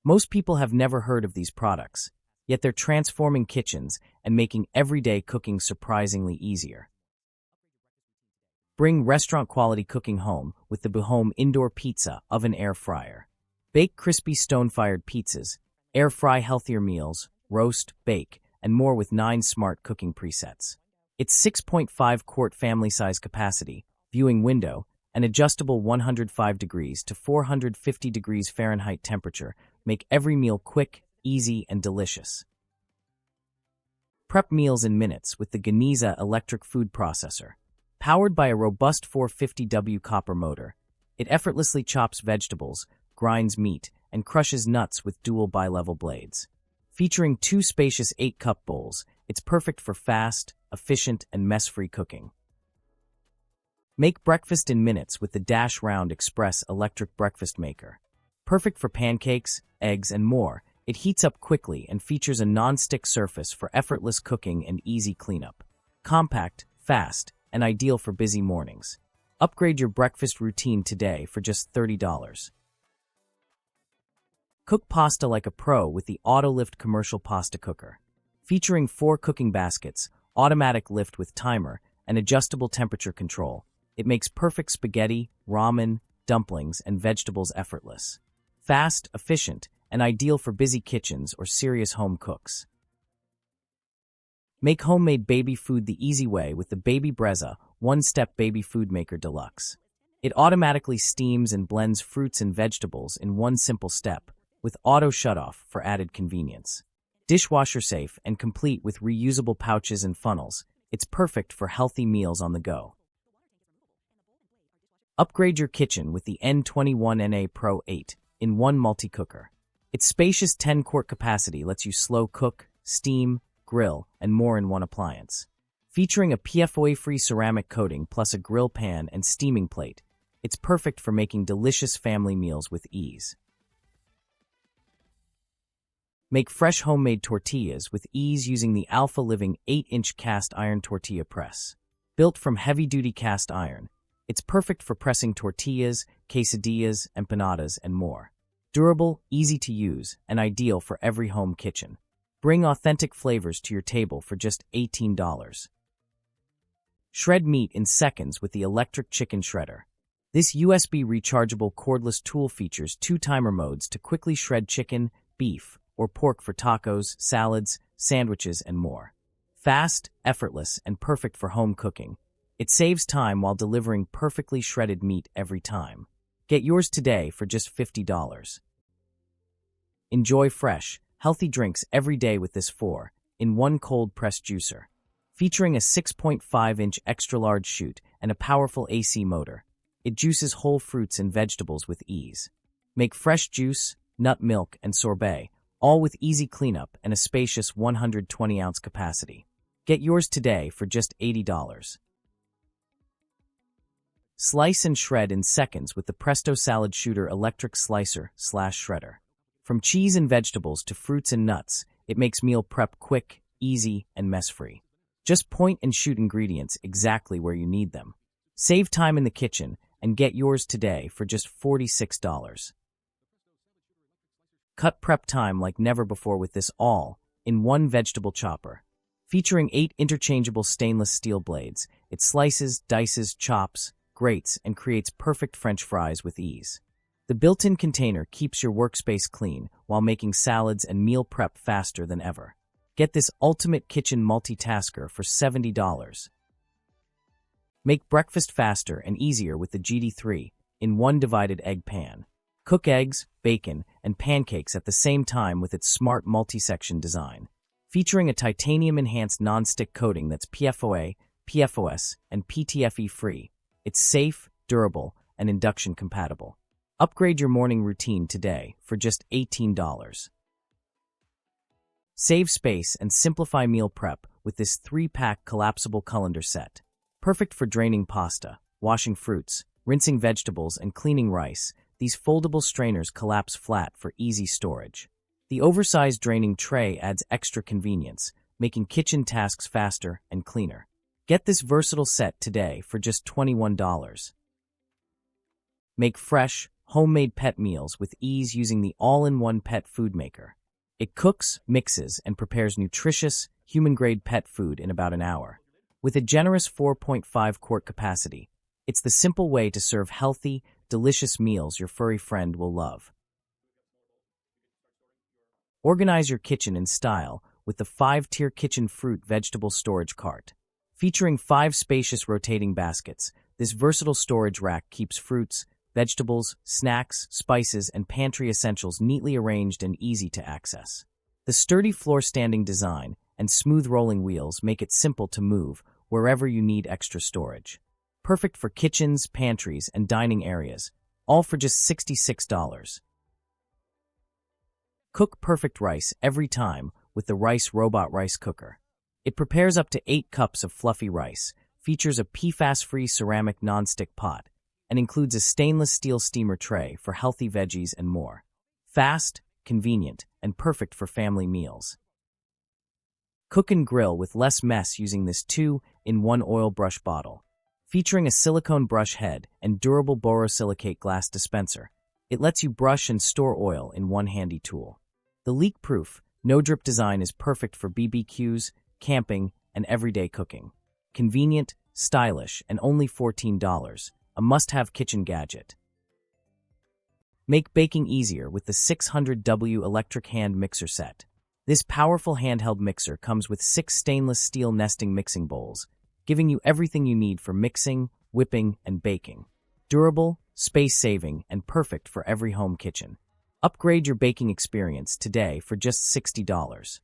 Most people have never heard of these products, yet they're transforming kitchens and making everyday cooking surprisingly easier. Bring restaurant-quality cooking home with the Behome Indoor Pizza Oven Air Fryer. Bake crispy stone-fired pizzas, air-fry healthier meals, roast, bake, and more with 9 smart cooking presets. Its 6.5-quart family-size capacity, viewing window, and adjustable 105 degrees to 450 degrees Fahrenheit temperature make every meal quick, easy, and delicious. Prep meals in minutes with the GANIZA electric food processor. Powered by a robust 450W copper motor, it effortlessly chops vegetables, grinds meat, and crushes nuts with dual bi-level blades. Featuring 2 spacious 8-cup bowls, it's perfect for fast, efficient, and mess-free cooking. Make breakfast in minutes with the Dash Round Express electric breakfast maker. Perfect for pancakes, eggs, and more, it heats up quickly and features a non-stick surface for effortless cooking and easy cleanup. Compact, fast, and ideal for busy mornings. Upgrade your breakfast routine today for just $30. Cook pasta like a pro with the AutoLift commercial pasta cooker. Featuring 4 cooking baskets, automatic lift with timer, and adjustable temperature control, it makes perfect spaghetti, ramen, dumplings, and vegetables effortless. Fast, efficient, and ideal for busy kitchens or serious home cooks. Make homemade baby food the easy way with the Baby Brezza One-Step Baby Food Maker Deluxe. It automatically steams and blends fruits and vegetables in one simple step, with auto shutoff for added convenience. Dishwasher safe and complete with reusable pouches and funnels, it's perfect for healthy meals on the go. Upgrade your kitchen with the N21NA Pro 8-in-1 multi-cooker. Its spacious 10-quart capacity lets you slow cook, steam, grill, and more in one appliance. Featuring a PFOA-free ceramic coating plus a grill pan and steaming plate, it's perfect for making delicious family meals with ease. Make fresh homemade tortillas with ease using the Alpha Living 8-inch cast iron tortilla press. Built from heavy-duty cast iron, it's perfect for pressing tortillas, quesadillas, empanadas, and more. Durable, easy to use, and ideal for every home kitchen. Bring authentic flavors to your table for just $18. Shred meat in seconds with the electric chicken shredder. This USB rechargeable cordless tool features 2 timer modes to quickly shred chicken, beef, or pork for tacos, salads, sandwiches, and more. Fast, effortless, and perfect for home cooking. It saves time while delivering perfectly shredded meat every time. Get yours today for just $50. Enjoy fresh, healthy drinks every day with this 4-in-1 cold press juicer. Featuring a 6.5-inch extra-large chute and a powerful AC motor, it juices whole fruits and vegetables with ease. Make fresh juice, nut milk, and sorbet, all with easy cleanup and a spacious 120-ounce capacity. Get yours today for just $80. Slice and shred in seconds with the Presto Salad Shooter electric slicer/shredder. From cheese and vegetables to fruits and nuts, it makes meal prep quick, easy, and mess-free. Just point and shoot ingredients exactly where you need them. Save time in the kitchen and get yours today for just $46. Cut prep time like never before with this all-in-one vegetable chopper. Featuring 8 interchangeable stainless steel blades, it slices, dices, chops, grates, and creates perfect French fries with ease. The built-in container keeps your workspace clean while making salads and meal prep faster than ever. Get this ultimate kitchen multitasker for $70. Make breakfast faster and easier with the GD3-in-1 divided egg pan. Cook eggs, bacon, and pancakes at the same time with its smart multi-section design. Featuring a titanium-enhanced non-stick coating that's PFOA, PFOS, and PTFE-free, it's safe, durable, and induction-compatible. Upgrade your morning routine today for just $18. Save space and simplify meal prep with this 3-pack collapsible colander set. Perfect for draining pasta, washing fruits, rinsing vegetables, and cleaning rice, these foldable strainers collapse flat for easy storage. The oversized draining tray adds extra convenience, making kitchen tasks faster and cleaner. Get this versatile set today for just $21. Make fresh, homemade pet meals with ease using the all-in-one pet food maker. It cooks, mixes, and prepares nutritious, human-grade pet food in about an hour. With a generous 4.5-quart capacity, it's the simple way to serve healthy, delicious meals your furry friend will love. Organize your kitchen in style with the 5-tier kitchen fruit vegetable storage cart. Featuring 5 spacious rotating baskets, this versatile storage rack keeps fruits, vegetables, snacks, spices, and pantry essentials neatly arranged and easy to access. The sturdy floor-standing design and smooth rolling wheels make it simple to move wherever you need extra storage. Perfect for kitchens, pantries, and dining areas, all for just $66. Cook perfect rice every time with the Rice Robot Rice Cooker. It prepares up to 8 cups of fluffy rice, features a PFAS-free ceramic nonstick pot, and includes a stainless steel steamer tray for healthy veggies and more. Fast, convenient, and perfect for family meals. Cook and grill with less mess using this 2-in-1 oil brush bottle. Featuring a silicone brush head and durable borosilicate glass dispenser, it lets you brush and store oil in one handy tool. The leak-proof, no-drip design is perfect for BBQs, camping, and everyday cooking. Convenient, stylish, and only $14, a must-have kitchen gadget. Make baking easier with the 600W electric hand mixer set. This powerful handheld mixer comes with 6 stainless steel nesting mixing bowls, giving you everything you need for mixing, whipping, and baking. Durable, space-saving, and perfect for every home kitchen. Upgrade your baking experience today for just $60.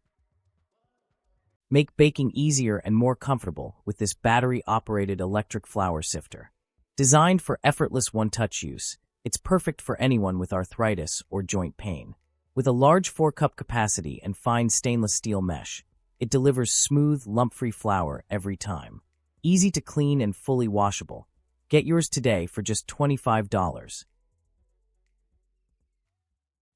Make baking easier and more comfortable with this battery-operated electric flour sifter. Designed for effortless one-touch use, it's perfect for anyone with arthritis or joint pain. With a large 4-cup capacity and fine stainless steel mesh, it delivers smooth, lump-free flour every time. Easy to clean and fully washable. Get yours today for just $25.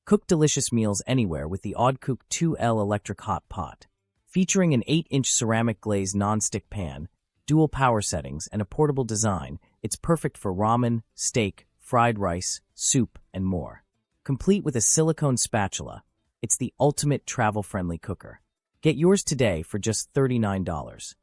Cook delicious meals anywhere with the Audecook 2L Electric Hot Pot. Featuring an 8-inch ceramic glazed nonstick pan, dual power settings, and a portable design, it's perfect for ramen, steak, fried rice, soup, and more. Complete with a silicone spatula, it's the ultimate travel-friendly cooker. Get yours today for just $39.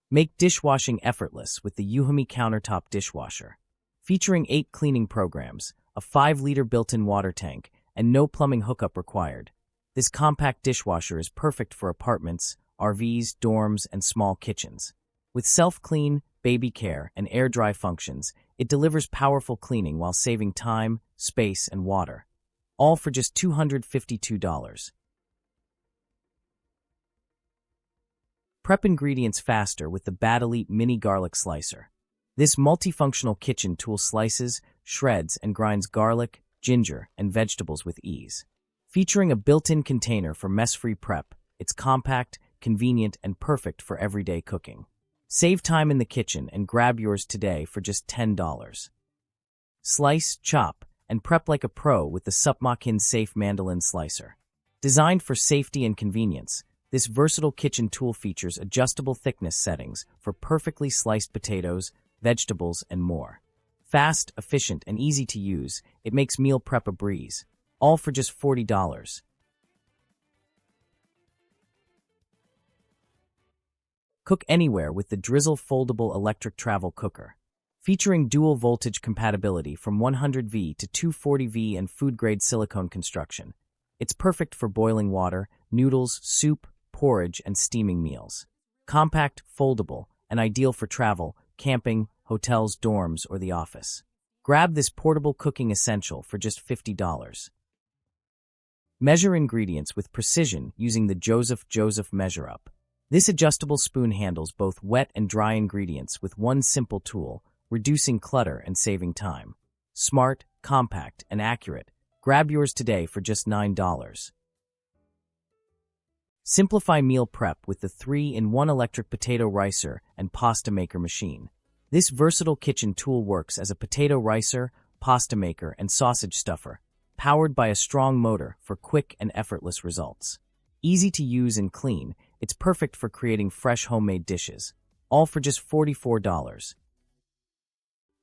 Make dishwashing effortless with the Behome countertop dishwasher. Featuring 8 cleaning programs, a 5-liter built-in water tank, and no plumbing hookup required, this compact dishwasher is perfect for apartments, RVs, dorms, and small kitchens. With self-clean, baby care, and air-dry functions, it delivers powerful cleaning while saving time, space, and water. All for just $252. Prep ingredients faster with the Badelite Mini Garlic Slicer. This multifunctional kitchen tool slices, shreds, and grinds garlic, ginger, and vegetables with ease. Featuring a built-in container for mess-free prep, it's compact, convenient, and perfect for everyday cooking. Save time in the kitchen and grab yours today for just $10. Slice, chop, and prep like a pro with the Supmakin Safe Mandolin Slicer. Designed for safety and convenience, this versatile kitchen tool features adjustable thickness settings for perfectly sliced potatoes, vegetables, and more. Fast, efficient, and easy to use, it makes meal prep a breeze. All for just $40. Cook anywhere with the Drizzle Foldable Electric Travel Cooker. Featuring dual voltage compatibility from 100V to 240V and food-grade silicone construction, it's perfect for boiling water, noodles, soup, porridge, and steaming meals. Compact, foldable, and ideal for travel, camping, hotels, dorms, or the office. Grab this portable cooking essential for just $50. Measure ingredients with precision using the Joseph Measure Up. This adjustable spoon handles both wet and dry ingredients with one simple tool, reducing clutter and saving time. Smart, compact, and accurate. Grab yours today for just $9. Simplify meal prep with the 3-in-1 electric potato ricer and pasta maker machine. This versatile kitchen tool works as a potato ricer, pasta maker, and sausage stuffer, powered by a strong motor for quick and effortless results. Easy to use and clean, it's perfect for creating fresh homemade dishes, all for just $44.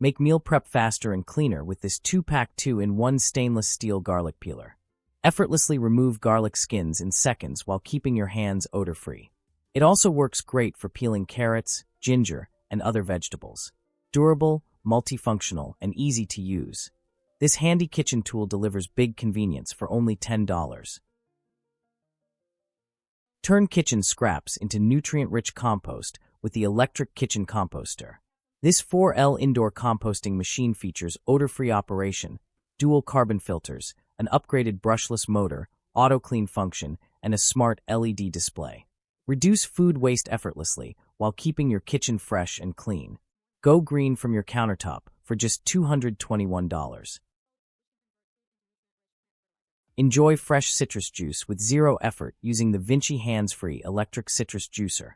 Make meal prep faster and cleaner with this 2-pack 2-in-1 stainless steel garlic peeler. Effortlessly remove garlic skins in seconds while keeping your hands odor-free. It also works great for peeling carrots, ginger, and other vegetables. Durable, multifunctional, and easy to use. This handy kitchen tool delivers big convenience for only $10. Turn kitchen scraps into nutrient-rich compost with the electric kitchen composter. This 4L indoor composting machine features odor-free operation, dual carbon filters, an upgraded brushless motor, auto-clean function, and a smart LED display. Reduce food waste effortlessly while keeping your kitchen fresh and clean. Go green from your countertop for just $221. Enjoy fresh citrus juice with zero effort using the Vinci hands-free electric citrus juicer.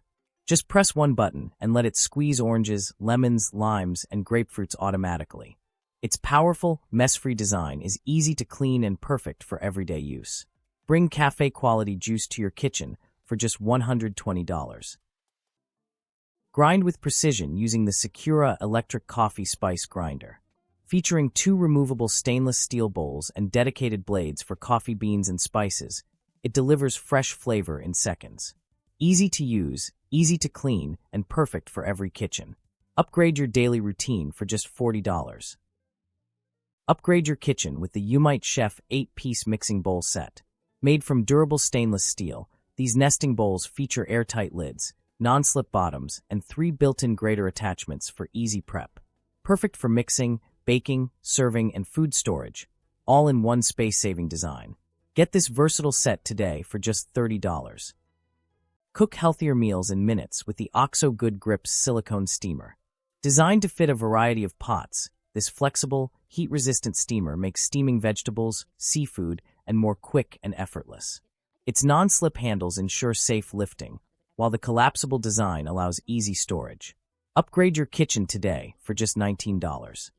Just press one button and let it squeeze oranges, lemons, limes, and grapefruits automatically. Its powerful, mess-free design is easy to clean and perfect for everyday use. Bring cafe-quality juice to your kitchen for just $120. Grind with precision using the Secura electric coffee spice grinder. Featuring 2 removable stainless steel bowls and dedicated blades for coffee beans and spices, it delivers fresh flavor in seconds. Easy to use, easy to clean, and perfect for every kitchen. Upgrade your daily routine for just $40. Upgrade your kitchen with the Umite Chef 8-piece mixing bowl set. Made from durable stainless steel, these nesting bowls feature airtight lids, non-slip bottoms, and 3 built-in grater attachments for easy prep. Perfect for mixing, baking, serving, and food storage, all in one space-saving design. Get this versatile set today for just $30. Cook healthier meals in minutes with the OXO Good Grips silicone steamer. Designed to fit a variety of pots, this flexible, heat-resistant steamer makes steaming vegetables, seafood, and more quick and effortless. Its non-slip handles ensure safe lifting, while the collapsible design allows easy storage. Upgrade your kitchen today for just $19.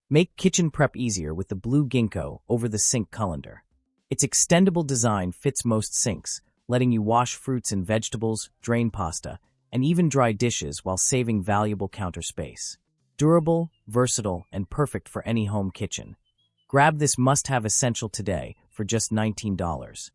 Make kitchen prep easier with the blue Ginkgo over-the-sink colander. Its extendable design fits most sinks, letting you wash fruits and vegetables, drain pasta, and even dry dishes while saving valuable counter space. Durable, versatile, and perfect for any home kitchen. Grab this must-have essential today for just $19.